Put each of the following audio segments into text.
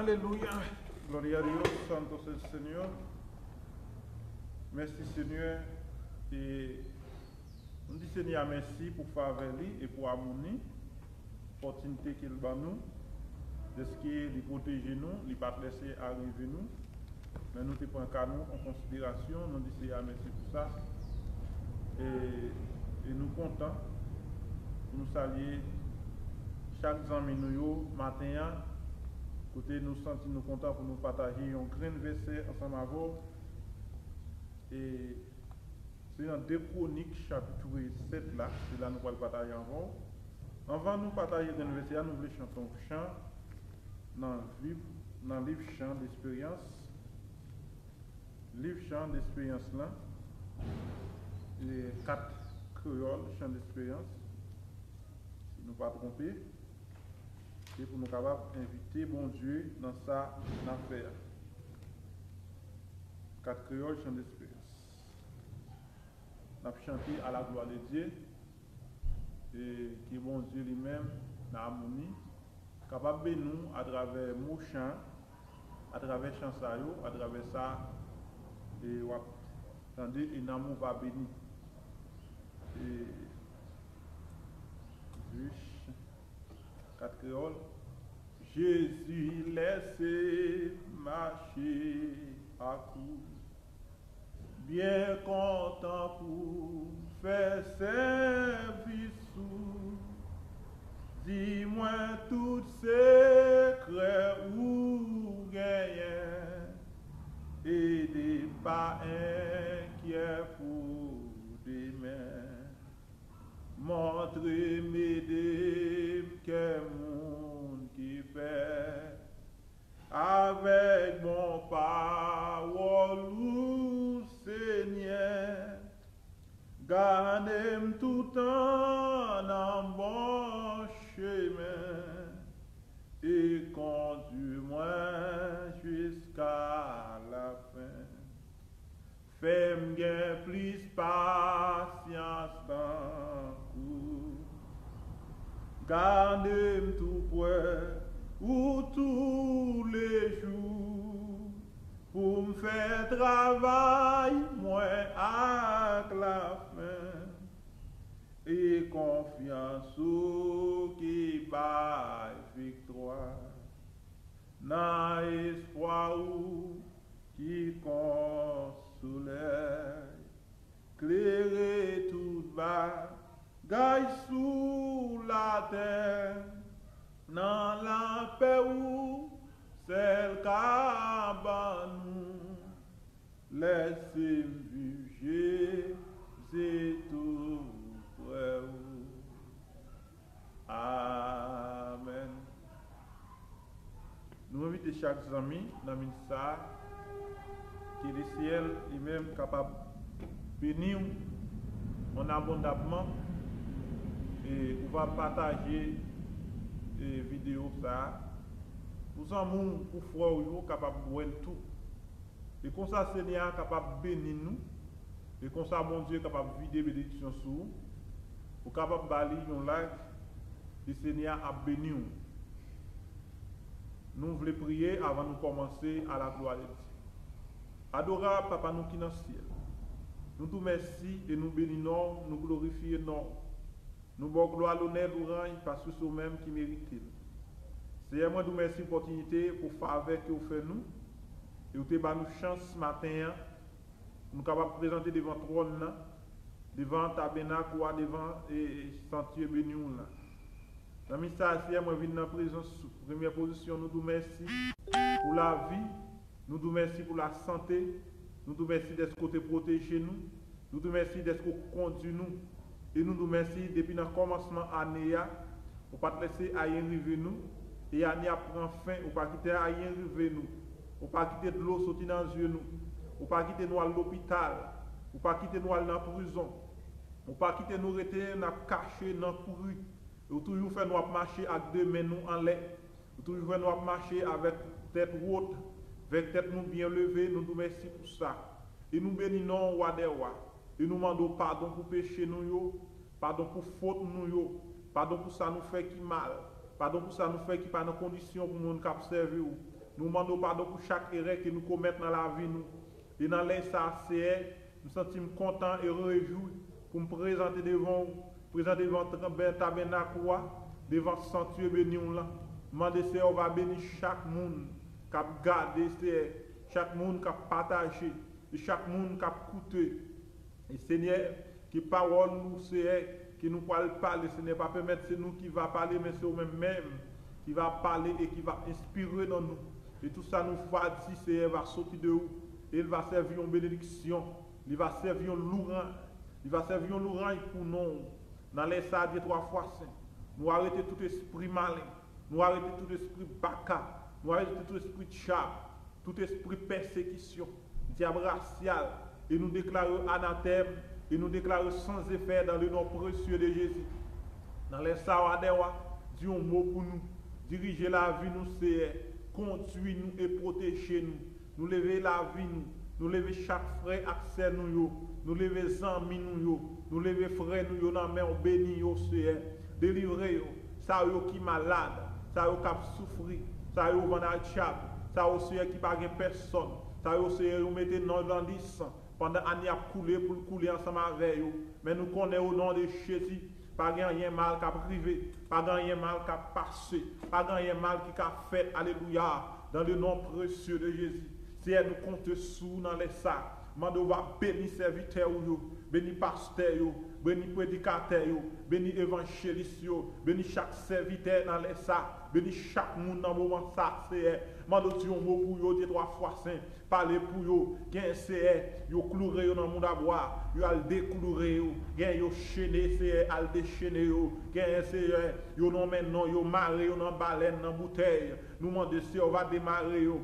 Alléluia. Gloria a Dios. Santo es el Señor. Merci Seigneur. Et on dit Seigneur merci pour faveur et pour harmonie. Opportunité qu'il bat nous. De ce qui est de protéger nous, il ne pas laisser arriver nous. Mais nous te prenons nous en considération. Nous disons Seigneur merci pour ça. Et nous comptons pour nous saluer chaque ami nous matin. Côté nous sentons nous contents pour nous partager un grand verset ensemble avec vous. Et c'est dans 2 Chroniques chapitre 7 là, c'est là nous allons partager avant. Avant nous partager dans le verset, nous voulons chanter un chant dans le livre chant d'expérience. Livre chant d'expérience là, et 4 créoles chant d'expérience. Si nous ne pas tromper. Et pour nous capables d'inviter bon Dieu dans sa affaire. 4 créoles chant d'espérance. Nous avons chanté à la gloire de Dieu et qui bon Dieu lui-même dans l'harmonie, capable de nous à travers mon chant, à travers chant ça, à travers ça, et vous attendez un amour va béni. Et 4 créoles. Jésus laissez marcher à coup, bien content pour faire service sous. Dis-moi tout secret ou gagnant, et des pas inquiets pour demain. Montrez m'aider quel monde qui fait avec mon parole ou Seigneur. Gardez-moi tout en bon chemin et conduis-moi jusqu'à la fin. Fais-moi bien plus patience dans tout. Gardez-moi tout près ou tous les jours pour me faire travail, moi avec la fin. Et confiance au qui bat victoire. Dans espoir ou qui console, clairer tout bas, gaille sous la terre, dans la paix ou celle qu'à nous, laissez vivre Jésus tout près. Amen. Nous invitons chaque ami dans le ministère qui est le ciel lui-même capable de bénir en abondamment et on va partager des vidéos ça pour un monde pour frère capable de voir tout et comme ça Seigneur capable de bénir nous et comme ça mon Dieu capable de vider bénédiction sur nous pour capable de balayer un lac le Seigneur a béni nous. Nous voulons prier avant de commencer à la gloire de Dieu. Adorable Papa nous qui dans le ciel, nous te remercions et nous bénissons, nous glorifions, nous bon gloire, l'honneur, l'orange, parce que c'est nous-mêmes qui méritons. Seigneur, moi, nous remercie pour l'opportunité, pour faire avec que vous faites nous, et vous avez nous chance ce matin, nous sommes capables de présenter devant le trône, devant le tabernacle, devant et sanctuaire béni. Dans le message, Seigneur, moi, je viens dans la présence, première position, nous te remercions pour la vie. Nous te remercions pour la santé. Nous te remercions d'être côté protégé nous. Nous te remercions d'être conduit nous. Et nous te remercions depuis le commencement de l'année, pour ne pas te laisser rien arriver nous. Et l'année prend fin, pour ne pas quitter rien arriver nous. Pour ne pas quitter de l'eau sortir dans les yeux nous. Pour ne pas quitter nous à l'hôpital. Pour ne pas quitter nous dans la prison. Pour ne pas quitter nous rester cachés dans la courue. Pour toujours faire nous marcher avec 2 mains nous en l'air. Pour toujours faire nous marcher avec tête haute. Avec tête nous bien levée, nous nous remercions pour ça. Et nous bénissons roi des rois. Et nous demandons pardon pour péché nous, pardon pour faute nous, pardon pour ça nous fait qui mal, pardon pour ça nous fait qui pas dans condition pour nous servir. nous demandons pardon pour chaque erreur que nous commettons dans la vie. Nous. Et dans les ça, c'est nous sentons contents et réjouis pour me présenter devant le tabernacle, devant le sanctuaire béni. Demandez si on va bénir chaque monde qui a gardé, chaque monde qui a partagé, chaque monde qui a écouté. Et Seigneur, qui parole nous, c'est qui nous parle parler, ce n'est pas permettre c'est nous qui va parler, mais c'est nous-mêmes qui va parler et qui va inspirer dans nous. Et tout ça nous va dire, Seigneur va sortir de où? Il va servir une bénédiction, il va servir un lourd, il va servir un lourd pour nous. Dans les salles des 3 fois saint, nous arrêter tout esprit malin, nous arrêter tout esprit baka, nous arrêter tout esprit chab, tout esprit persécution, diable racial, et nous déclarer anathème, et nous déclarer sans effet dans le nom précieux de Jésus. Dans les Sawadewa, dis un mot pour nous, diriger la vie nous, c'est conduire nous et protéger nous. Nous lever la vie nous lever chaque frère accès nous lever amis nous lever frère nous dans main béni yo Seigneur, délivrer yo, ça yo qui malade, ça yo qui souffrir, ça yo vendre chap, ça yo Seigneur qui pas personne, ça yo Seigneur yo mettez dans l'andice pendant année a couler pour couler ensemble avec yo, mais nous connaissons au nom de Jésus. Pas rien mal qui a privé, pas rien mal qui a passé, pas rien mal qui a fait, alléluia, dans le nom précieux de Jésus. Si elle nous compte sous dans les sacs, mando va bénir serviteur yo, bénir pasteur yo, bénir prédicateur yo, bénir évangéliste yo, bénir chaque serviteur dans les sacs, bénir chaque monde dans le moment ça c'est mando ti un mot pour yo 3 fois saint, parler pour yo, gen c'est yo clourer yo dans le monde à boire, yo al déclourer yo, gen yo chaîner c'est al déchaîner yo, gen c'est yo non maintenant yo marrer yo dans baleine dans bouteille, nous demander si on va démarrer yo.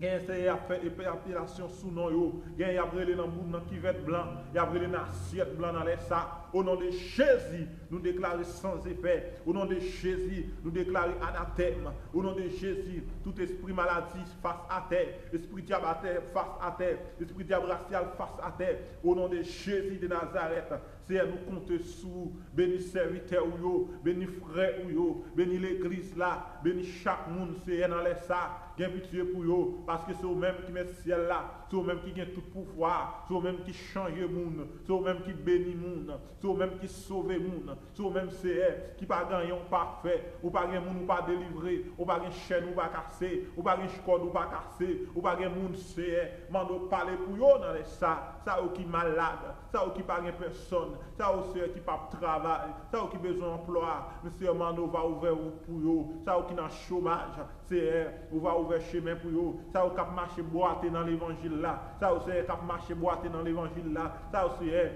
Gen c'est a fait épilation sous non yo, gen y a brûlé dans monde qui vêt blanc, y a brûlé dans assiette blanc dans les sacs. Au nom de Jésus, nous déclarons sans effet. Au nom de Jésus, nous déclarons anathème. Au nom de Jésus, tout esprit maladie face à terre, esprit diable à terre face à terre, esprit diable racial face à terre. Au nom de Jésus de Nazareth, c'est nous compter sous, béni serviteur ou yo, béni frère ou yo, béni l'église là, béni chaque monde, c'est dans les sacs. Gain pitié pour yo, parce que c'est eux-mêmes qui met le ciel là, c'est eux-mêmes qui gagnent tout pouvoir, c'est eux-mêmes qui changent le monde, c'est eux-mêmes qui bénissent le monde, c'est eux-mêmes qui sauvent le monde, c'est eux-mêmes qui pas gagné parfait, ou pas gagné monde ou pas délivré, ou pas gagné chaîne ou pas cassé, ou pas gagné corde ou pas cassé, ou pas gagné monde c'est, mando parler pour yo dans les ça eux qui malade, ça eux qui pas gagné personne, ça eux qui pas travail, ça eux qui besoin d'emploi, monsieur mando va ouvrir pour yo, ça eux qui dans chômage, c'est on va ouvrir chemin pour eux, ça eux qui marcher boiter dans l'évangile là, ça eux qui marcher boiter dans l'évangile là, ça eux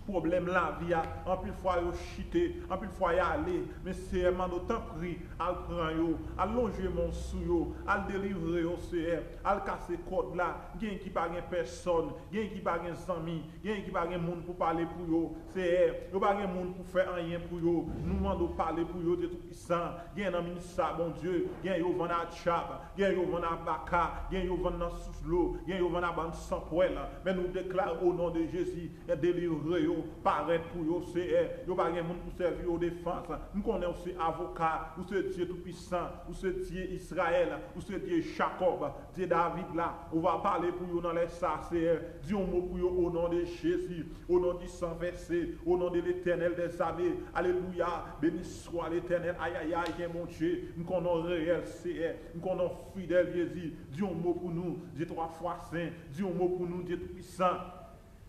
problème la vie, en plus fois yo chité, en plus fois y aller, mais c'est d'autant pris, à prendre yo, à longer mon sou yo, à délivrer yo c'est, à casser code là, gen qui pas gen personne, gen qui pas gen amis, gen qui pas gen monde pour parler pour yo, c'est yo pas gen monde pour faire rien pour yo, nous mandons parler pour yo de tout puissant, gen dans ministère bon Dieu, gen yo vend à chab, gen yo vend à baka, gen yo vend dans sous l'eau, gen yo vend à bande sans poêle, mais nous déclarons au nom de Jésus, délivrer yo paraître pour yo c'est yo pas gen monde pour servir aux défense nous connaissons aussi avocat ou ce Dieu tout puissant ou ce Dieu Israël ou ce Dieu Jacob Dieu David là on va parler pour yo dans les ça c'est dis un mot pour yo au nom de Jésus au nom du sang versé au nom de l'Éternel des armées alléluia béni soit l'Éternel aïe aïe aïe mon Dieu nous connaissons réel c'est nous connaissons fidèle Jésus dis un mot pour nous Dieu 3 fois saint dis un mot pour nous Dieu tout puissant.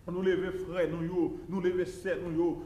Nous lever frère nous lever sœur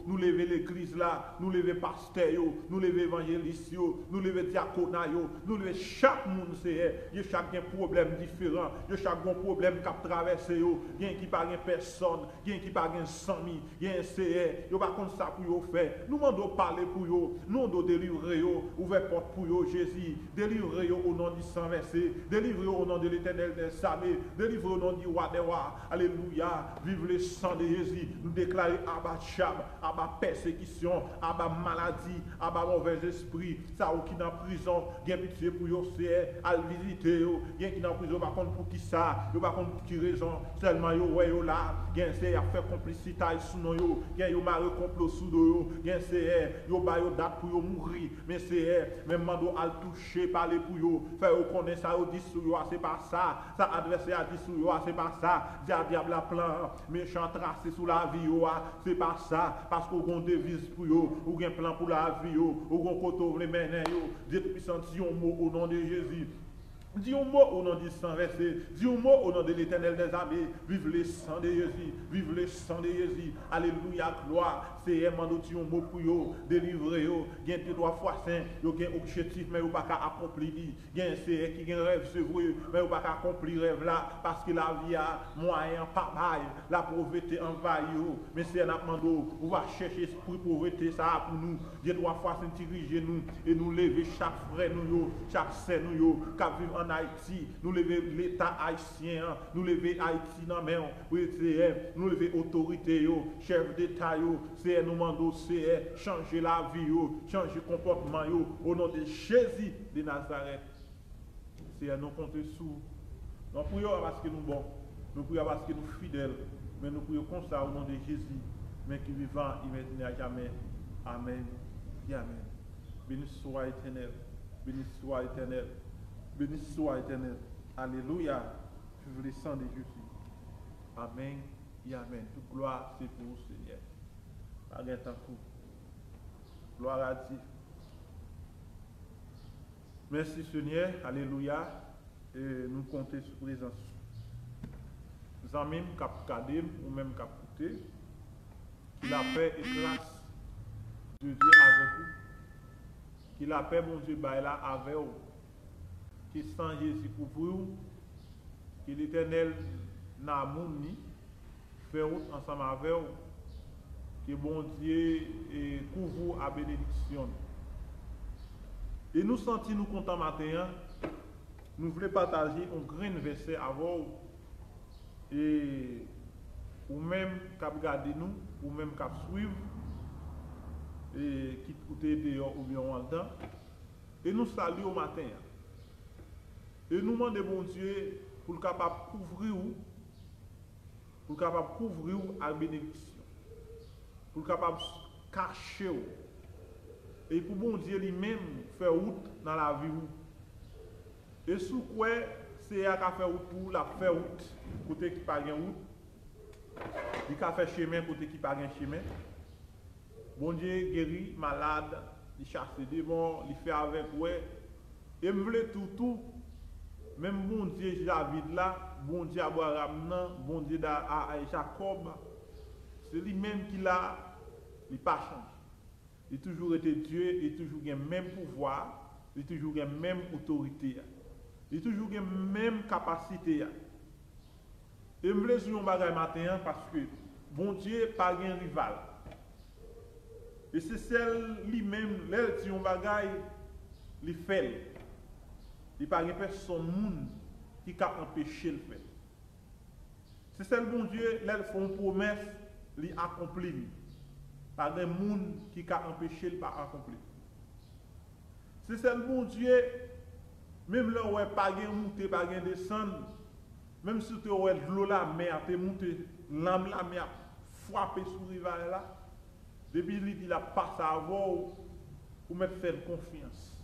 nous lever l'église là, nous lever pasteur nous lever évangéliste nous lever diaconat nous lever chaque monde c'est y a chaque problème différent, y a chaque problème qui traverser y a qui pas personne, y a qui pas amis, y a c'est yo pas comme ça pour yo faire. Nous mandons parler pour yo, nous devons délivrer yo, ouvrir porte pour yo Jésus, délivrer yo au nom du sang versé, délivrer au nom de l'Éternel des armées, délivrer au nom du roi des rois. Alléluia, vive les sang de Jésus, nous déclarer abat chab, abat persécution, abat maladie, abat mauvais esprit, ça ou qui dans prison, gen pitié pour yo c'est à visiter yo, gen qui dans prison par contre pour qui ça, yo par contre pour qui raison, seulement yo ouais yo là, gen c'est à faire complicité sous nous yo, gen yo marre complot sous yo, gen c'est yo ba yo date pour yo mourir, mais c'est même mando al toucher parler pour yo, faire yo connaître ça yo dit sur yo, c'est pas ça, ça adversaire a dit sur yo, c'est pas ça, diable a plan, méchant tracé sous la vie yo, c'est pas ça, parce qu'on gon devise pour yo, ou gen plan pour la vie yo, ou gon koto vle menen yo, Dieu tout-puissant dit un mot au nom de Jésus. Dis un mot au nom du sang versé. Dis un mot au nom de l'Éternel des armées. Vive le sang de Jésus. Vive le sang de Jésus. Alléluia, gloire. C'est un mot pour yo, délivrer yo. Gen te 3 fois saint. Yo gen objectif, mais yo pas qu'à accomplir. Gen c'est qui gen rêve, c'est vrai, mais yo pas qu'à accomplir rêve là. Parce que la vie a moyen, pas bail. La pauvreté envahit yo. Mais c'est un mando, on va chercher esprit pauvreté, ça pour nous. Gen 3 fois saint diriger nous et nous lever chaque frère nous yo, chaque sœur nous yo, qui vivent en Haïti, nous lever l'État haïtien, nous lever Haïti dans main, nous lever autorité, chef d'État, c'est nous mandons, c'est changer la vie, changer le comportement, au nom de Jésus de Nazareth. C'est nous compter sous. Nous prions parce que nous bons, nous prions parce que nous fidèles, mais nous prions comme ça au nom de Jésus, mais qui vivant, il maintenant à jamais. Amen et Amen. Béni soit éternel, béni soit éternel. Béni soit éternel. Alléluia. Vive le sang de Jésus. Amen et Amen. Toute gloire, c'est pour vous, Seigneur. Arrête un coup. Gloire à Dieu. Merci, Seigneur. Alléluia. Et nous comptons sur présence. Nous avons même cap cadet ou même cap coûté. Qu'il a paix et grâce de Dieu avec vous. Qu'il a paix, mon Dieu, là avec vous. Qui sans Jésus couvre vous, que l'Éternel n'a mouni, fait route ensemble avec vous, que bon Dieu couvre vous à bénédiction. Et nous sentons nous contents matin, nous voulons partager un grand verset avec vous, et ou même cap garder nous, ou même cap suivre, et qui coûte dehors ou bien en temps, et nous saluons au matin. Et nous demandons bon Dieu pour le capable couvrir pour le capable couvrir à la bénédiction, pour le capable cacher et pour bon Dieu lui-même faire route dans la vie. Et sous quoi c'est à faire route pour la faire route côté qui pas de route, il a fait chemin côté qui pas de chemin. Bon Dieu guérit malade, il chasse des démons, il fait avec ouais et me veut tout. Même bon Dieu David là, bon Dieu Abraham, bon Dieu à Jacob, c'est lui-même qui l'a, il n'a pas changé. Il a toujours été Dieu, il a toujours eu le même pouvoir, il a toujours eu la même autorité, il a toujours eu la même capacité. Et je voulais dire un bagage matin parce que bon Dieu n'a pas un rival. Et c'est celle lui-même, elle dit un bagage, il fait. Il n'y a pas personne qui a empêché le faire. C'est celle bon Dieu, elle fait une promesse, il accomplit. Pas de monde qui a empêché le pas accomplir. C'est celle bon Dieu, même là où il n'y a pas de monter, pas de descendre, même si tu as de l'eau la mer, tu es monté, l'âme la mer frappé sur le rival là, depuis il a passé à vous pour me faire confiance.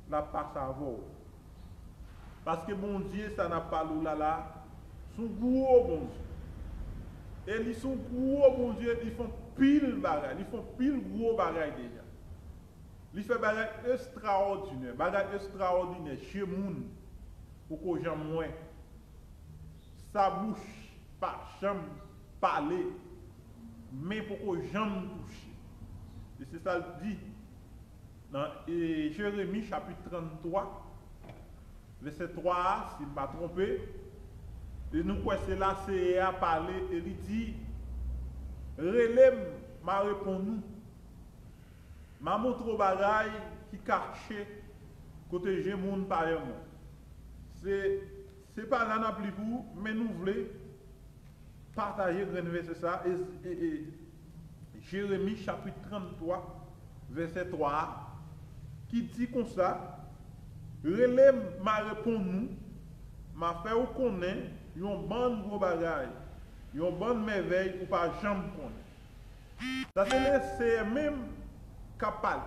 Il a passé à vous. Parce que mon Dieu, ça n'a pas l'eau là, son gros bon Dieu. Et ils sont gros bon Dieu, ils font pile bagaille, ils font pile gros bagaille déjà. Ils font bagaille extraordinaire chez moun, pour que j'en moins. Sa bouche, pas jamais parler, mais pour que j'en touche. Et c'est ça le dit dans Jérémie chapitre 33. Verset 3, s'il ne m'a trompé, et nous quoi c'est là, c'est à parler, et il dit, relève, m'a répondu, m'a montré au bagaille qui cache, côté j'ai moun par moi. C'est pas là non plus pour, mais nous voulons, partager un verset ça et Jérémie chapitre 33 verset 3 qui dit comme ça, relève m'a répondu nous m'a fait ou connaît yon bonne gros bagay, yon bonne merveille ou pas jamais connaît. Ça c'est même capable.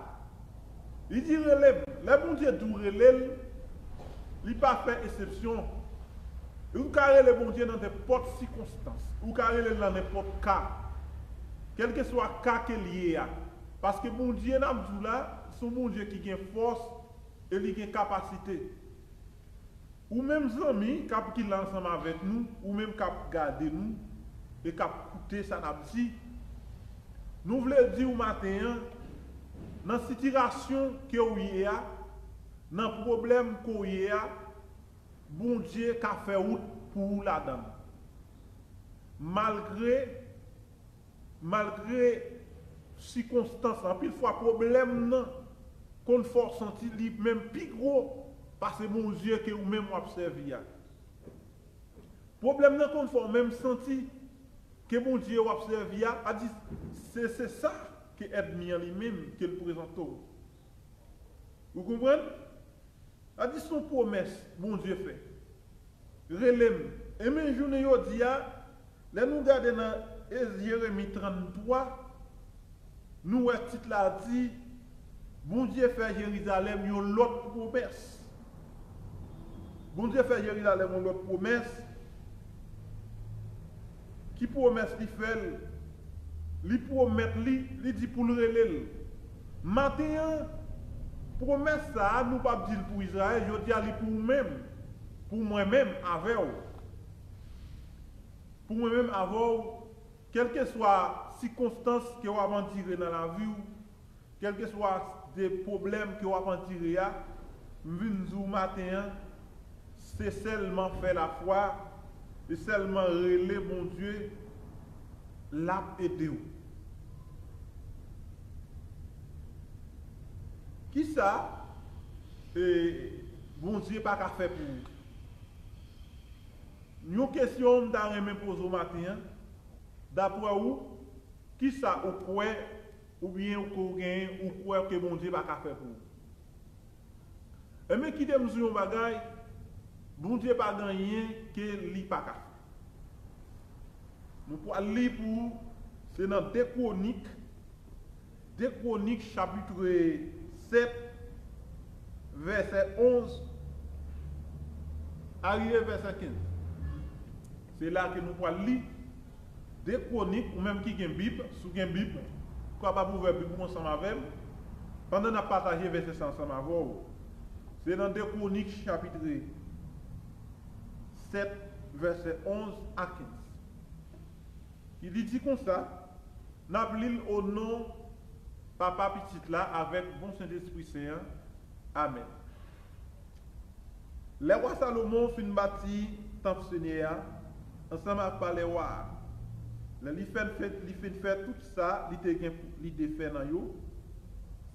Il dit relève, le bon Dieu dit relève, il pas fait exception. Ou carré le bon Dieu dans n'importe circonstance, ou carré dans n'importe cas, quel que soit le cas qu'il y a. Parce que bon Dieu, c'est un bon Dieu qui a force et qui a capacité. Ou même amis qui sont ensemble avec nous, ou même qui garder nous, et qui écouter ça n'a dit. Nous voulons dire au matin, dans la situation que vous avez, dans le problème que vous avez, bon Dieu a fait route pour la dame. Malgré circonstances, en pile fois problème qu'on faut sentir même plus gros parce que mon Dieu que vous même observé. Problème qu'on faut même sentir que mon Dieu observé a dit c'est ça que ennemi en lui-même qu'il présente. Vous comprenez? A dit son promesse, bon Dieu fait. Relève. Et même journée dit, là nous regardons dans Jérémie 33, nous voyons titre là dit, bon Dieu fait Jérusalem une autre promesse. Bon Dieu fait Jérusalem une autre promesse. Qui promesse il fait? Il promet, il dit pour le relève. Maintenant, promesse ça, nous pas dire pour Israël, je dis à lui pour nous-mêmes, pour moi-même avec vous. Pour moi-même avec vous, quelle que soit la circonstance que vous avez tiré dans la vie, quels que soient les problèmes que vous avez tiré, nous matin, c'est seulement faire la foi, et seulement relayer mon Dieu, l'a aider. Qui ça, bon Dieu pas qu'à faire pour vous? Une question que me pose au matin, d'après vous, qui ça ou quoi, ou bien ou quoi que bon Dieu pas qu'à faire pour vous? Et mais qui t'aime sur un bagage, bon Dieu pas gagné que lui pas qu'à faire. Nous pouvons lire pour, c'est dans 2 Chroniques chapitre 7, verset 11, arrivé verset 15. C'est là que nous pouvons lire 2 Chroniques, ou même qui a une Bible, sous une Bible, qu'on va pas ouvrir Bible ensemble avec, pendant qu'on a partagé verset ensemble avec vous. C'est dans 2 Chroniques chapitre 7, verset 11 à 15. Il dit comme ça, n'appelez au nom papa petit là avec bon Saint-Esprit Saint. Amen. Les rois Salomon fin bâti temple Seigneur ensemble avec les rois. Il fait tout ça, il te fait dans yo.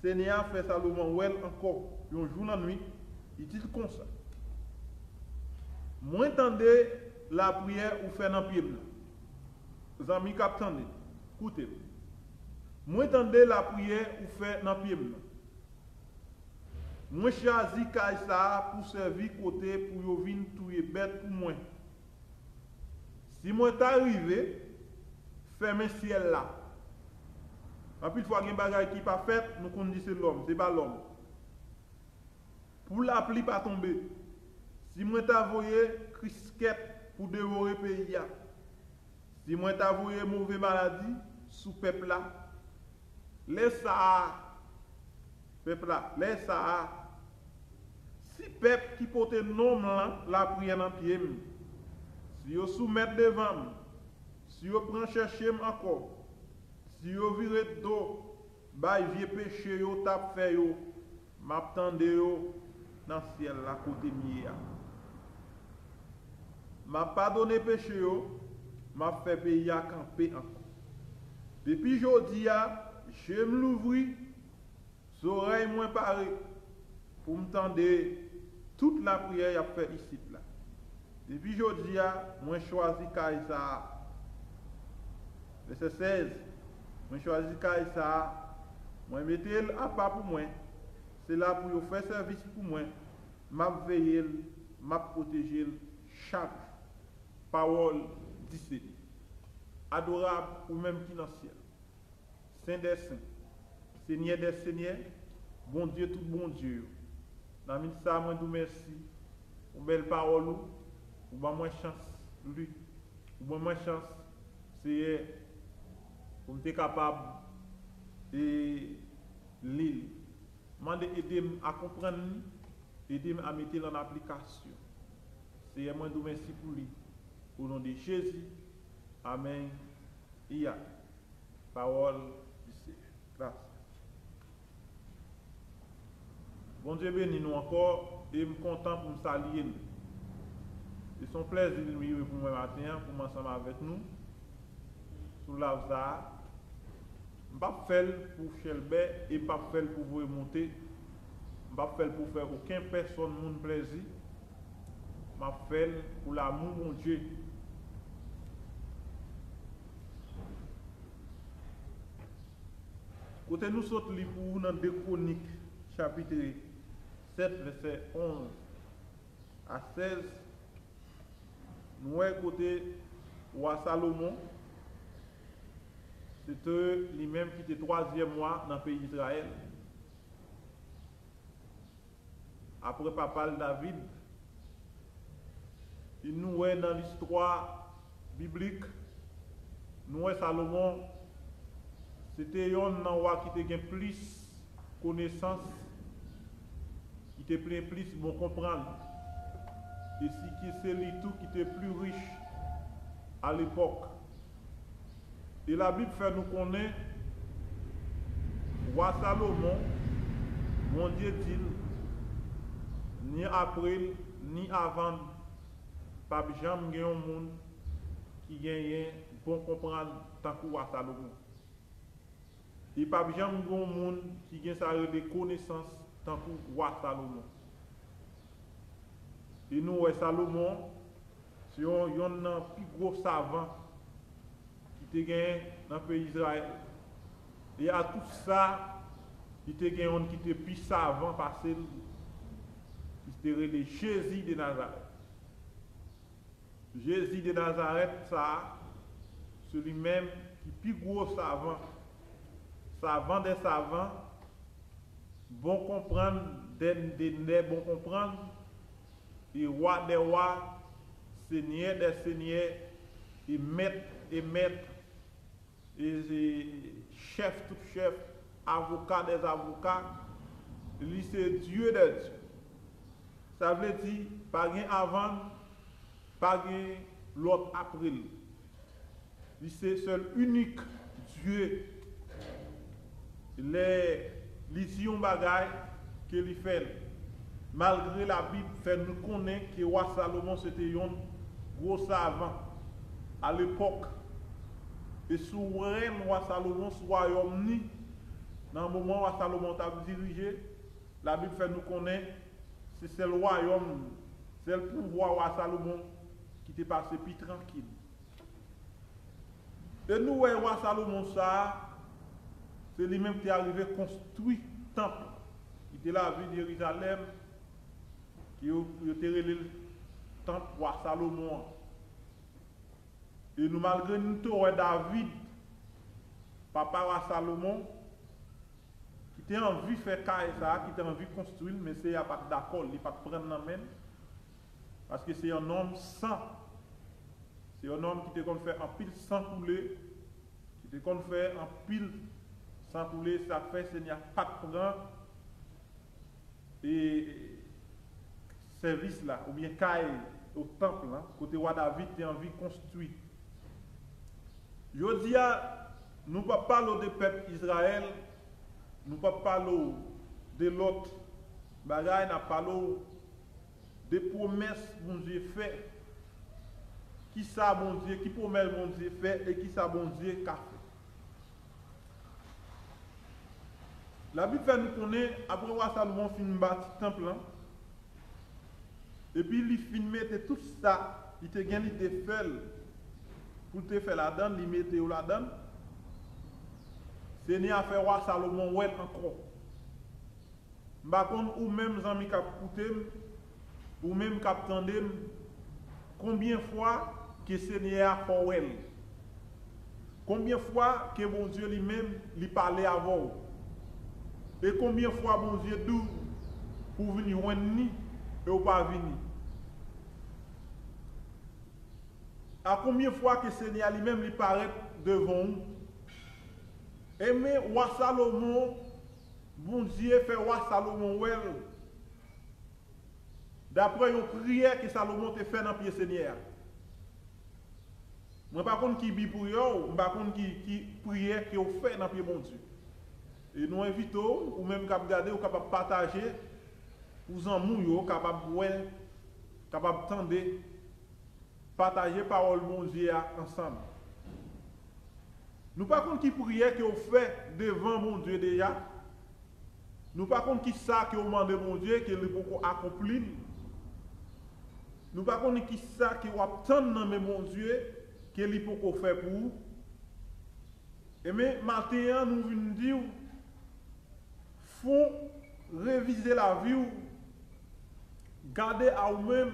Seigneur fait Salomon well encore un jour la nuit, il dit comme ça. Moi entendez la prière ou fait dans pied. Les amis qui attendent, écoutez. Moi entendez la prière ou fait dans pied. Moi choisi Kaisa pour servir côté pour venir tuer bête pour moi. Si moi t'arrivé, fermez ciel là. En plus, il faut qu'il y ait des bagages qui pas fait, nous connaissons c'est l'homme, c'est pas l'homme. Pour la pluie pas tomber. Si moi t'avoyé crisquette pour dévorer le pays, si moi t'avoyé mauvaise maladie sous peuple là, laisse ça, peuple là, laisse ça. Si peuple qui porte nom là, la prière dans pied, si vous soumettez devant, si vous prenez chercher encore, si vous virez d'eau, bah vieux péché yo tap fait yo, m'attendez yo dans le ciel là côté mia. M'a pardonné péché yo, m'a fait payer à camper encore. Depuis jodi a, je me l'ouvri, oreilles moins paré pour m'tendre toute la prière y a fait ici là. Depuis jodi a, moi choisi Kaisa Verset 16. Moi choisi ça, moi mettez à part pour moi. C'est là pour faire service pour moi. M'a veiller, m'a protéger chaque parole d'ici. Adorable ou même qui dans le ciel. Saint des saints. Seigneur des seigneurs. Bon Dieu, tout bon Dieu. Dans le ça, moi, je vous merci. Pour belle parole, pour moi chance, lui. Pour moi chance, c'est pour être capable de lire. Aider à comprendre, aider à mettre en application. C'est moi, je vous merci pour lui. Au nom de Jésus. Amen. Ia. Parole du Seigneur. Grâce. Bon Dieu béni nous encore et je suis content pour me saluer. C'est son plaisir de nous pour moi matin, pour m'ensemble avec nous. Sous l'Avza. Je ne vais pas faire pour Chelbert et je ne vais pas faire pour vous remonter. Je ne vais pas faire pour faire aucun personne mon plaisir. Je vais faire pour l'amour de mon Dieu. Côté nous sautons pour dans 2 Chroniques, chapitre 7, verset 11 à 16. Nous voyons côté roi Salomon, c'était lui-même qui était 3e roi dans le pays d'Israël. Après papa David, il nous voit dans l'histoire biblique, nous voyons Salomon. C'était un roi qui était plus connaissance, qui était plus bon comprendre. Et si c'est lui tout qui était plus riche à l'époque. Et la Bible fait nous connaître, roi Salomon, mon Dieu dit, ni après, ni avant, pas jamais un monde qui gagne bon comprendre tant que roi Salomon. Il n'y a pas jamais de monde qui a des connaissances tant que roi Salomon. Et nous, Salomon, c'est un plus gros savant qui était gagné dans le pays d'Israël. Et à tout ça, il était gagné un qui était plus savant parce qu'il était le Jésus de Nazareth. Jésus de Nazareth, ça, c'est lui-même qui est plus gros savant. Savant des savants, bon comprendre, des bon comprendre, et roi des rois, seigneur des seigneurs, et maître, et chef, tout chef, avocat des avocats, lui c'est Dieu des dieux. Ça veut dire, pas rien avant, pas rien l'autre après. Lui c'est seul unique Dieu. Les lisions bagailles que lui fait, malgré la Bible fait nous connaître que roi Salomon c'était un gros savant à l'époque. Et sous le roi Salomon, sous le royaume, dans le moment où roi Salomon a dirigé, la Bible fait nous connaître que c'est le royaume, c'est le pouvoir roi Salomon qui était passé plus tranquille. Et nous, roi Salomon, ça, c'est lui-même qui est arrivé à construire le temple. Il était là à ville de Jérusalem, qui était le temple roi Salomon. Et nous, malgré nous, David, papa roi Salomon, qui était en vie de faire ça, qui était en vie de construire, mais c'est pas d'accord, il n'est pas prendre la main. Parce que c'est un homme sans. C'est un homme qui était fait en pile sans couler, qui était fait en pile sans couler, ça fait qu'il n'y a pas de prendre et service là, ou bien caille au temple, là, côté roi David était en vie construit. Je dis, nous ne pas parler du peuple Israël, nous ne pas parler de l'autre bagaille, nous parlons des promesses que bon Dieu fait. Qui ça bon Dieu, qui promesse bon Dieu fait et qui ça bon Dieu a fait. La Bible fait nous connaître, après roi Salomon fin bâti temple, et puis il fin mettre tout ça, il te gagné des feuilles pour te faire la donne, il mette la donne. Seigneur a fait roi Salomon ouais encore. Par contre, ou même amis qui écoutent, ou même qui attendent, combien de fois que Seigneur a fait ouais? Combien de fois que bon Dieu lui-même lui parlait avant? Et combien de fois bon Dieu dit pour venir ni et ou pas venir? À combien de fois que Seigneur lui-même lui paraît devant nous? Et mais roi Salomon, bon Dieu fait roi Salomon well. D'après une prière que Salomon te fait dans le pied Seigneur. Je ne sais pas qui dit pour eux, je ne sais pas qui prière que vous faites dans le pied bon Dieu. Et nous invitons, ou même regarder, ou capable de partager, aux amours, capable de voir, capable d'entendre, partager parole bon Dieu ensemble. Nous pas compte qui prière que vous faites devant mon Dieu déjà. Nous pas compte qui ça que vous demandez mon Dieu que le beaucoup accomplir. Nous pas compte qui ça que vous attendez dans mon Dieu que le beaucoup faire pour vous. Et mais maintenant nous venons dire faut réviser la vie, garder à nous-mêmes,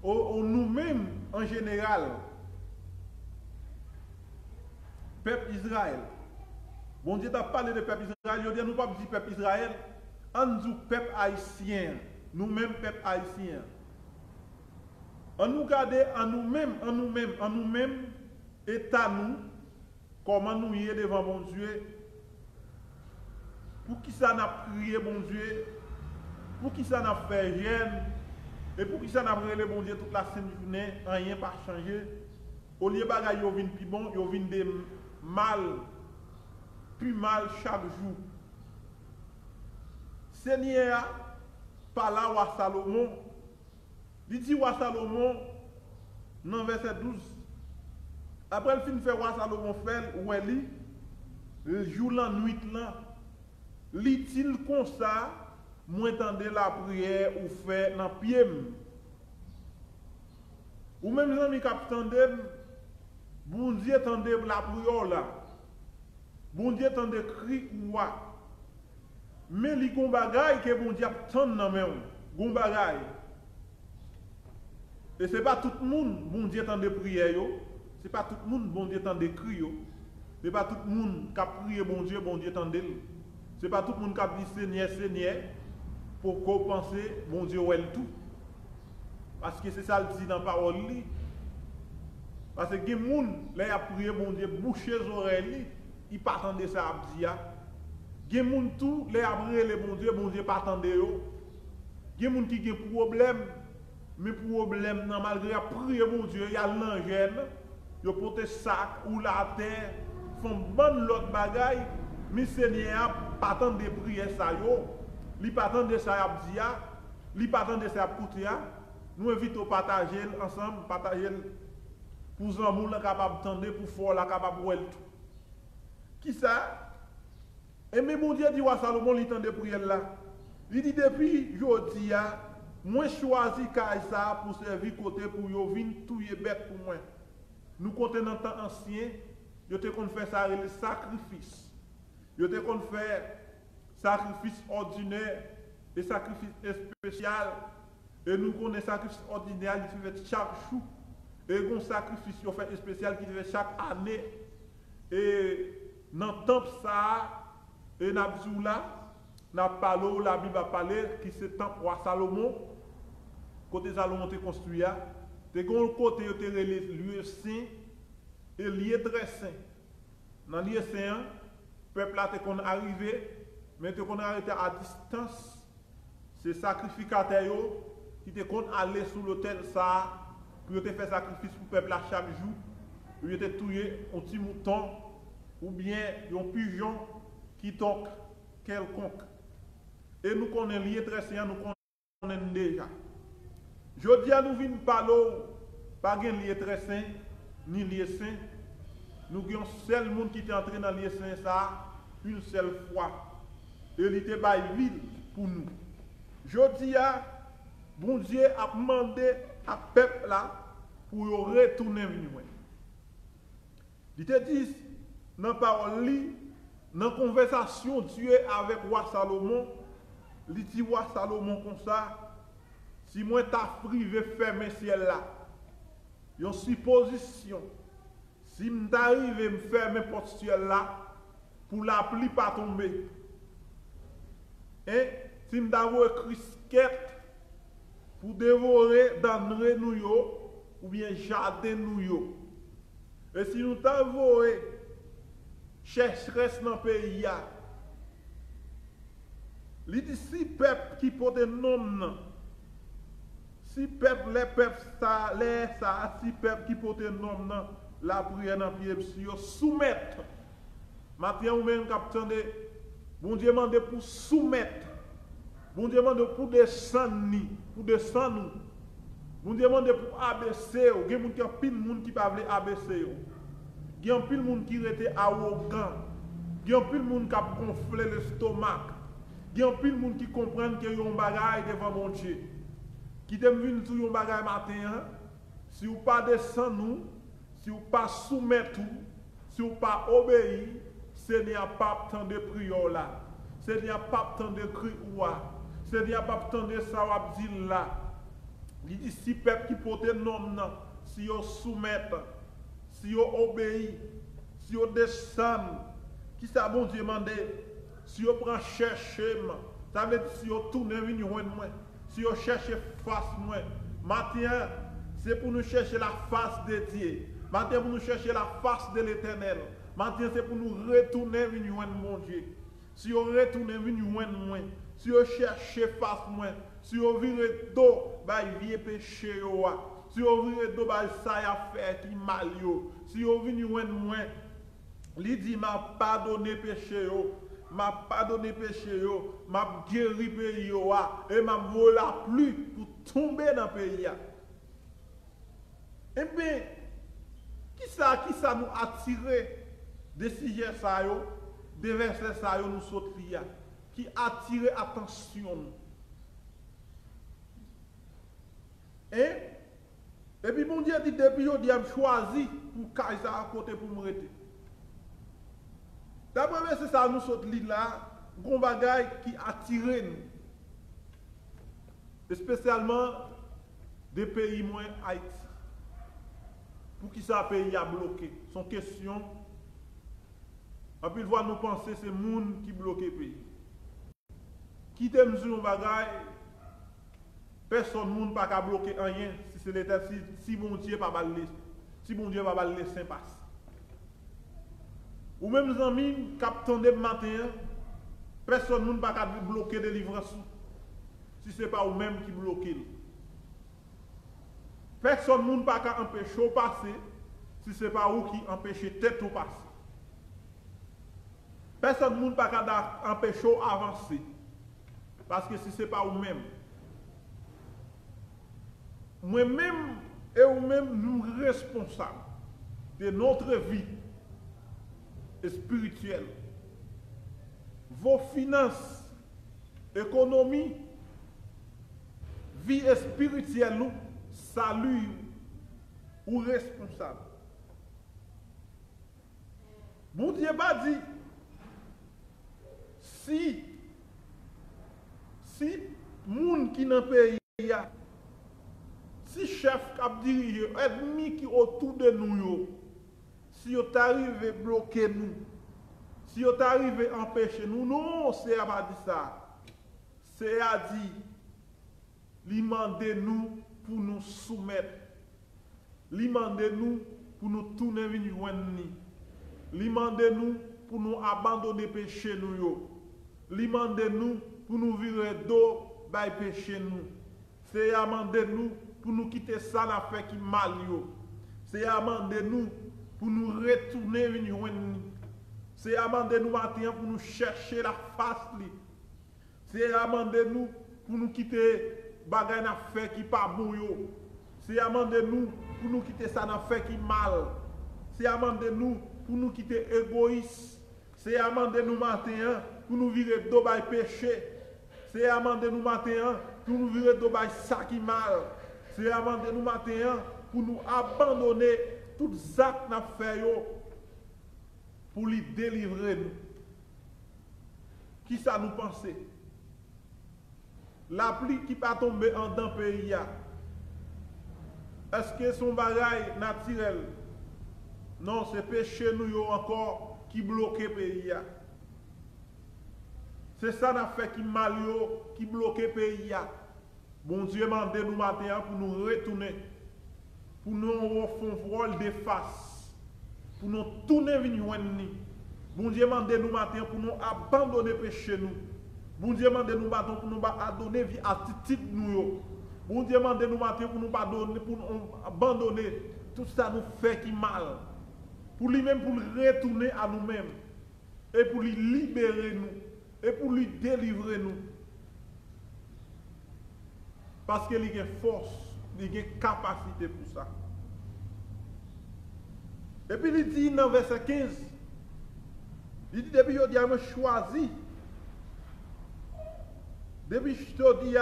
nous-mêmes en général. Peuple Israël. Bon Dieu t'a parlé de peuple Israël. Je dis nous pas dire peuple Israël. On dit peuple haïtien. Nous-mêmes peuple haïtien. On nous garder en nous-mêmes, état nous, comment nous y est devant mon Dieu. Pour qui ça n'a prié mon Dieu. Pour qui ça n'a fait jeûne. Et pour qui ça n'a prié mon Dieu toute la sainte journée. Rien pas changé. Au lieu de bagaille, yo vin plus bon, yo vin de mal, plus mal chaque jour. Seigneur, par là, roi Salomon, il dit roi Salomon, dans verset 12, après le film fait roi Salomon fait, où elle lit, le jour, la nuit, là, lit-il comme ça, moi entendez la prière ou fait dans le pied. Ou même les amis qui attendent, bon Dieu attendait la prière là. Bon Dieu attendait cri ou wa. Mais les gon bagay que bon Dieu attend dans même. Gon bagay. Et c'est pas tout le monde bon Dieu attendait prière yo. C'est pas tout le monde bon Dieu attendait cri yo. C'est pas tout le monde qui a prié bon Dieu attendait. C'est pas tout le monde qui a dit Seigneur Seigneur pour compenser bon Dieu ou tout. Parce que c'est ça le dit dans la parole. Parce que les gens qui ont prié mon Dieu, boucher les oreilles, ils ne pas attendre ça à dire. Les gens tout, les ont prié mon Dieu pas attendre. Les gens qui ont des problèmes, mais problème, malgré prier mon Dieu, il y a l'angène, ils portent sac ou la terre, font bonne l'autre bagaille, mais Seigneur pas attendre de prier ça, ils pas attendre ça à dire, ils pas attendre ça à écouter. Nous invitons à partager ensemble, partager pour les gens capables d'entendre, pour faire la capable de voir tout. Qui ça? Et mais mon Dieu dit à Salomon, il entend des prières là. Il dit depuis aujourd'hui, moi choisi ça pour servir côté pour yo venir tout bête pour moi. Nous comptons dans le temps ancien, yo te qu'on faire ça le sacrifice. Yo te qu'on faire sacrifice ordinaire et sacrifice spécial. Et nous connaissons sacrifice ordinaire qui fait chaque jour. Et un sacrifice fait spécial qui fait chaque année. Et dans le temple ça, et dans la parlé, la Bible a parlé, qui c'est le temple roi Salomon. Côté Salomon te construit, te gon côté te relé lieu saint et lieu très saint. Dans lieu saint, le peuple là te qu'on arrivé, mais te qu'on arrêté à distance. C'est sacrificateur qui te compte aller sous l'autel ça pour te faire sacrifice pour le peuple à chaque jour, pour te tuer un petit mouton ou bien un pigeon qui toque quelconque. Et nous connaissons lié très saint, nous connaissons déjà. Je dis à nous venons parler pas de lié très saint ni lié saint. Nous avons seul monde qui est entré dans le lieu saint ça une seule fois. Et il était bail vide pour nous. Je dis à bon Dieu a demandé à peuple là pour retourner venir. Il te dit, dans la parole, dans la conversation Dieu avec roi Salomon, il dit roi Salomon comme ça, si moi t'as privé fermer ciel là, une supposition, si m'arrive à me fermer porte ciel là, pour la pluie pas tomber, et si m'arrive crisquette pour dévorer dans nous ou bien jardin nous. Et si nous t'envoyons chercheresse dans le pays, il dit si peuple qui porte nom, si peuple, les peuples, si peuple qui porte nom, la prière dans le pied, si vous soumettre, maintenant ou même capitaine, bon Dieu demande pour soumettre, bon Dieu demande pour descendre nous. Bon Dieu demande pour abaisser, il y a pile de monde qui ne veut pas abaisser. Il y a pile de monde qui est arrogant. Il y a pile de monde qui a gonflé l'estomac. Il y a pile de monde qui comprend qu'il y a un bagage devant mon Dieu. Qui te vient sur un bagage matin, si vous ne pas descendre nous, si vous ne pas soumettre, si vous ne pas obéir, ce n'est pas tant de prières là. Ce n'est pas tant de cris là. Ce n'est pas tant de ça là. Il dit si peuple qui porte nom, si vous soumettez, si vous obéissez, si vous descendez, qui ça bon Dieu demande, si vous prenez chercher, ça veut dire si vous tournez vers moi, si vous cherchez face moi, maintenant c'est pour nous chercher la face de Dieu, maintenant pour nous chercher la face de l'Éternel, maintenant c'est pour nous retourner vers mon Dieu. Si vous retournez vers moi, si vous cherchez face moi, si vous virez dos, il vient péché. Si vous virez dos, ça y a fait qui mal. Si vous venez moi, il dit m'a pardonné péché, m'a pardonné péché, m'a guéri pays, et m'a volé la pluie pour tomber dans le pays. Eh bien, qui ça nous a tiré de sujets ça, de versets ça, nous sautons, qui a attiré attention. Et puis mon Dieu dit depuis il a choisi pour Kaiser à côté pour me rester. D'après c'est ça nous saute là, gon bagaille qui attire nous. Spécialement des pays moins Haïti. Pour qui ça pays a bloqué? Son question. Et puis voir nous penser c'est monde qui bloque le pays. Qui t'aime sur un bagaille, personne ne peut pas bloquer rien si c'est l'État, si mon Dieu ne va pas laisser, si mon Dieu ne va pas laisser passer. Ou même les amis qui attendent le matin, personne ne peut pas bloquer la délivrance si ce n'est pas vous-même qui bloquez. Personne ne peut pas empêcher de passer si ce n'est pas vous qui empêchez tête de passer. Personne ne peut pas empêcher d'avancer. Parce que si ce n'est pas vous-même, moi-même et vous-même, nous responsables de notre vie spirituelle, vos finances, économie, vie spirituelle, nous, salut ou responsable. Bon Dieu va dire, si moun qui dans le pays, si chef qui dirige, ennemi qui autour de nous, si vous arrivez à bloquer nous, si vous arrivez à empêcher nous, non, c'est à pas dire ça. C'est à dire, demandez-nous pour nous soumettre. Demandez-nous pour nous tourner vers nous. Demandez-nous pour nous abandonner péché nous. Demandez-nous pour nous virer d'eau, by péché nous. C'est à demander-nous pour nous quitter ça la fait qui mal yo. C'est à demander-nous pour nous retourner vers nous. C'est à demander-nous maintenant pour nous chercher la face li. C'est à demander-nous pour nous quitter bagay na fait qui pas bon yo. C'est à demander-nous pour nous quitter ça na fait qui mal. C'est à demander-nous pour nous quitter égoïste. C'est à demander-nous maintenant pour nous virer d'eau by péché. C'est à demander-nous maintenant pour nous virer d'eau by ça qui mal. C'est à demander-nous maintenant pour nous abandonner tout acte n'a fait yo pour lui délivrer nous. Qui ça nous pensait? La pluie qui pas tomber en dans pays. Est-ce que son bagage naturel? Non, c'est péché nous encore qui bloque le pays. C'est ça qui a fait qui mal qui bloque le pays. Bon Dieu m'a demandé nous matin pour nous retourner, pour nous faire rôle de face, pour nous tourner vers nous. Bon Dieu m'a demandé nous matin pour nous abandonner le péché nous. Bon Dieu m'a demandé nous matin pour nous donner vie attitude nous. Bon Dieu m'a demandé nous matin pour nous pardonner, pour nous abandonner tout ça nous fait qui mal. Pour lui-même, pour retourner à nous-mêmes. Et pour lui libérer nous. Et pour lui délivrer nous. Parce qu'il a force, il a capacité pour ça. Et puis il dit dans verset 15, il dit depuis que je me choisi, depuis que je te dis,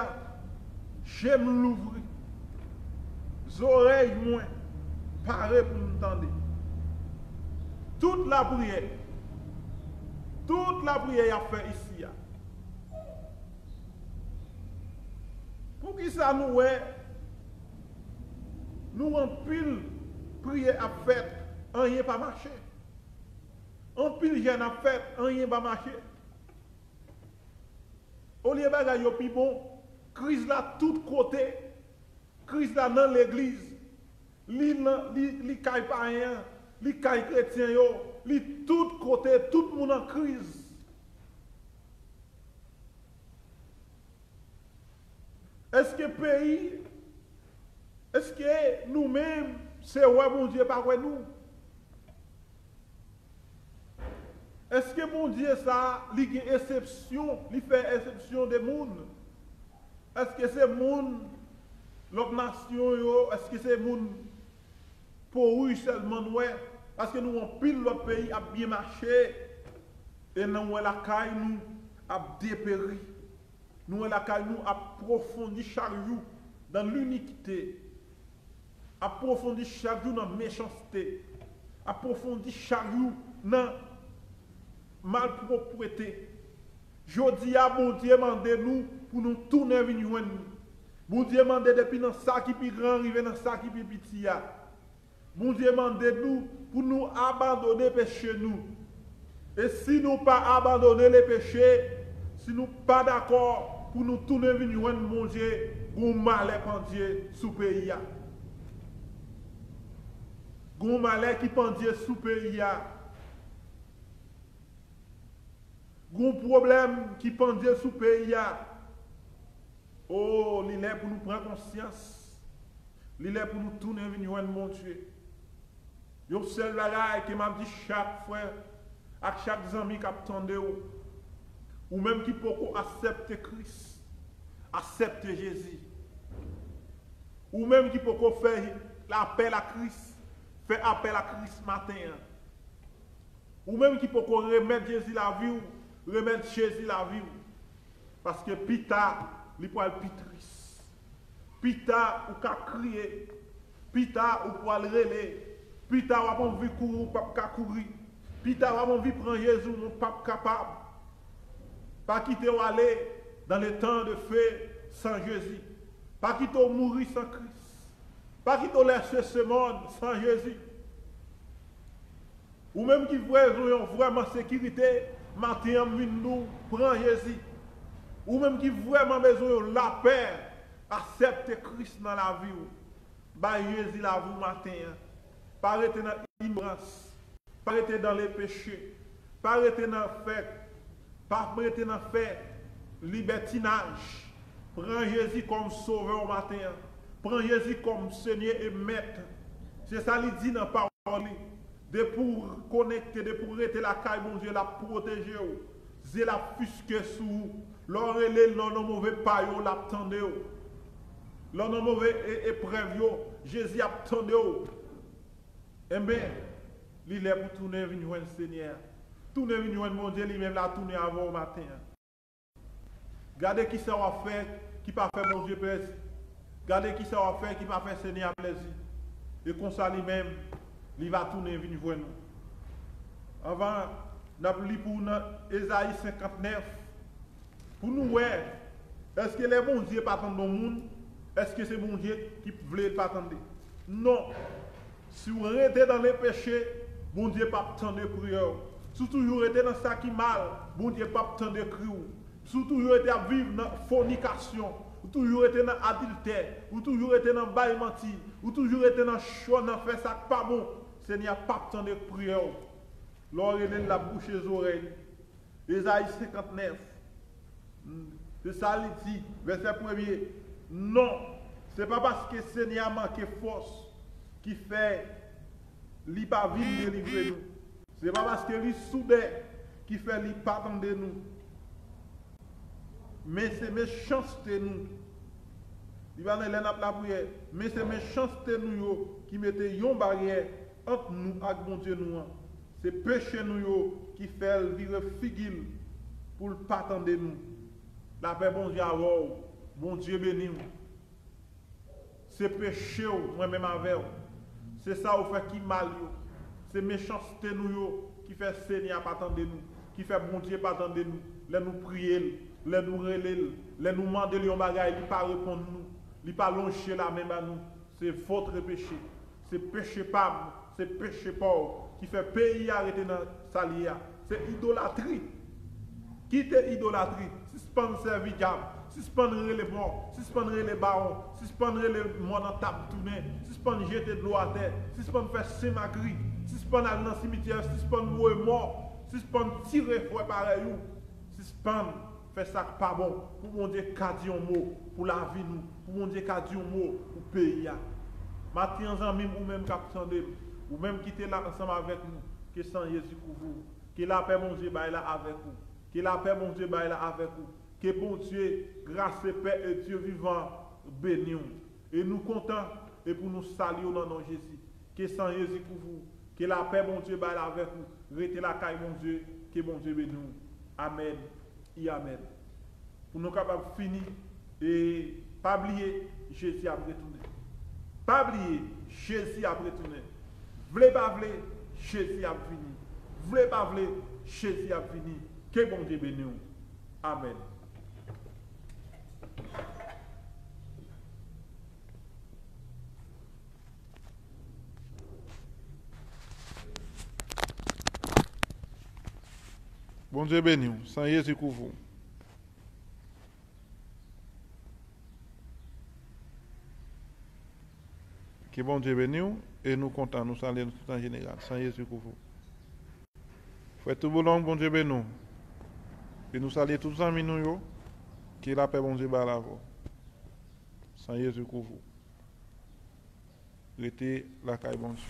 j'aime l'ouvrir. Les oreilles moins, parées pour m'entendre. Toute la prière a fait ici. Pour qui ça nous est, nous en pile prière a fait, rien pas marché. En pile jeune a fait, rien pas marché. Au lieu de yo pi bon, crise là tout côté, crise là dans l'église, li caille pas rien. Les cailles chrétiens, les tout côté, tout le monde en crise. Est-ce que pays, est-ce que nous-mêmes, c'est ouais, bon Dieu, pas ouais nous? Est-ce que bon Dieu, ça, il fait exception des mondes? Est-ce que c'est monde, l'autre nation, est-ce que c'est monde pour eux seulement, ouais? Parce que nous, on pile l'autre pays a bien marché. Et nous, la caille nous a dépéri. Nous, la caille nous approfondi chaque jour dans l'uniquité. Approfondi chaque jour dans la méchanceté. Approfondi chaque jour dans la malpropreté. Je dis à bon Dieu, demandez-nous pour nous tourner vers nous. Bon Dieu, demandez depuis dans ça qui est grand, arriver dans ça qui est petit. Bon Dieu demande-nous pour nous abandonner le péché nous. Et si nous pas abandonner les péchés, si nous pas d'accord pour nous tourner vers nous, mon Dieu, nous malheur pendier sous pays. Nous malheur qui pendier sous pays. Nous problème qui pendier sous pays. Oh, il est pour nous prendre conscience. Il est pour nous tourner vers nous, mon Dieu. Yo seul bagay qui m'a dit chaque frère, à chaque ami qui attendait ou même qui peut accepter Christ, accepter Jésus. Ou même qui peut faire l'appel à Christ, faire appel à Christ matin. Ou même qui peut remettre Jésus la vie, remettre Jésus la vie. Parce que pita, il peut être triste. Pita, ou qu'à crier. Pita, ou pour le relais. Puis t'as envie de courir, pas courir. Puis t'as envie de prendre Jésus, mon pas capable. Pas quitter ou aller dans le temps de feu sans Jésus. Pas quitter mourir sans Christ. Pas quitter laisser ce monde sans Jésus. Ou même qui voient vraiment sécurité, matin nous prend Jésus. Ou même qui vraiment besoin de la paix, accepte Christ dans la vie. Bah Jésus la vous matin. Pas arrêter dans l'ignorance, pas arrêter dans les péchés, pas arrêter dans le fait, pas arrêter dans le fait, libertinage. Prends Jésus comme sauveur au matin, prends Jésus comme Seigneur et Maître. C'est ça qu'il dit dans la parole. De pour connecter, de pour arrêter la caille, mon Dieu, la protéger. C'est la fusque sous, l'oreille, non mauvais paillot, l'attendez. L'on mauvais épreuve, Jésus attendez. Eh bien, il est pour tourner vers le Seigneur. Tourner vers mon Dieu, lui-même l'a tourné avant au matin. Regardez qui ça va faire, qui pas fait mon Dieu plaisir. Regardez qui ça va faire, qui pas fait Seigneur plaisir. Et comme ça lui-même, il va tourner vers nous. Avant, nous avons lu pour Ésaïe 59. Pour nous, ouais, est-ce que les bons dieux pas attendre le monde? Est-ce que c'est bon Dieu qui voulait pas attendre? Non. Si vous restez dans les péchés, bon Dieu pas attendre de prière. Si vous toujours été dans ça qui mal, bon Dieu pas attendre de crier. Si vous toujours été à vivre dans la fornication, ou toujours été dans l'adultère, ou toujours été dans le bail menti, ou toujours été dans le choix, dans faire ça pas bon, Seigneur pas attendre de prière. L'oreille la bouche et les oreilles. Ésaïe 59. C'est ça, il dit, verset 1er. Non, ce n'est pas parce que le Seigneur a manqué force qui fait qu'il pas vivre délivrer nous. Ce n'est pas parce que lui soudain qui fait qu'il pas attendre nous. Mais c'est méchanceté nous. Il va dans la prière. Mais c'est méchanceté nous qui mettait une barrière entre nous et mon Dieu nous. C'est péché nous qui fait vivre figil pour ne pas attendre nous. La paix bon Dieu à vous. Bon Dieu béni. C'est péché, moi-même avec vous. C'est ça qui fait qui mal. C'est méchanceté nous qui fait Seigneur pas attendre nous. Qui fait bon Dieu pas attendre nous. Les nous prier, les nous relayer, les nous demander les bagages, il pas répondre nous. Il pas longer la même à nous. C'est votre péché. C'est péché pas, c'est péché pauvre qui fait pays arrêter dans sa lia. C'est idolâtrie. Quittez l'idolâtrie. Suspendre servir diable. Suspendre les morts. Suspendre les barons. Suspendre les morts dans table tourner. Suspendre jeter de l'eau à terre. Suspendre faire sémagri. Suspendre aller dans le cimetière. Suspendre mourir mort. Suspendre tirer fouet pareil. Suspendre faire ça pas bon. Pour mon Dieu qu'a dit un mot. Pour la vie nous. Pour mon Dieu qu'a dit un mot. Pour le pays. Maintenant, amis, ou même ou même quitter là ensemble avec nous. Que sans Jésus pour vous. Que la paix, mon Dieu, là avec vous. Que la paix, mon Dieu, là avec vous. Que bon Dieu, grâce et paix et Dieu vivant, bénis. Et nous comptons et pour nous saluer dans le nom de Jésus. Que sans Jésus pour vous. Que la paix, mon Dieu, là avec vous. Restez la caille, mon Dieu. Que bon Dieu bénisse. Amen. Et amen. Pour nous capables de finir et pas oublier, Jésus a retourné. Pas oublier, Jésus a retourné. Vle pas vle, Jésus a fini. Vle pas vle, Jésus a fini. Que bon Dieu bénisse. Amen. Bon Dieu béni, sans Jésus couvre. Que bon Dieu béni, et nous comptons, nous saluons tout en général, sans Jésus couvre. Faites tout bon Dieu béni. Et nous saluons tous les amis nous, qui la paix bon Dieu par la voix. Sans Jésus couvre. Restez la caille bon Dieu.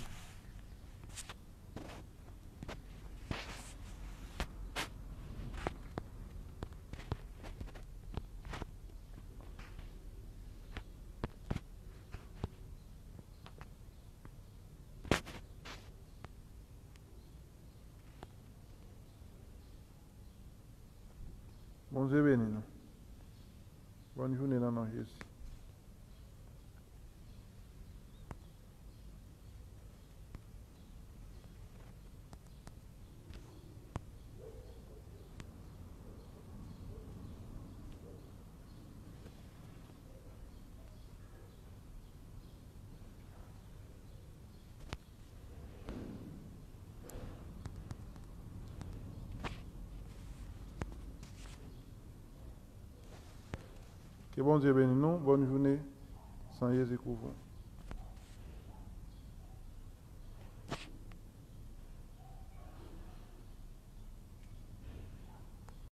Bon Dieu béni nous. Bonne journée dans nos Jésus. Que bon Dieu bénisse nous. Bonne journée sans Jésus couvre.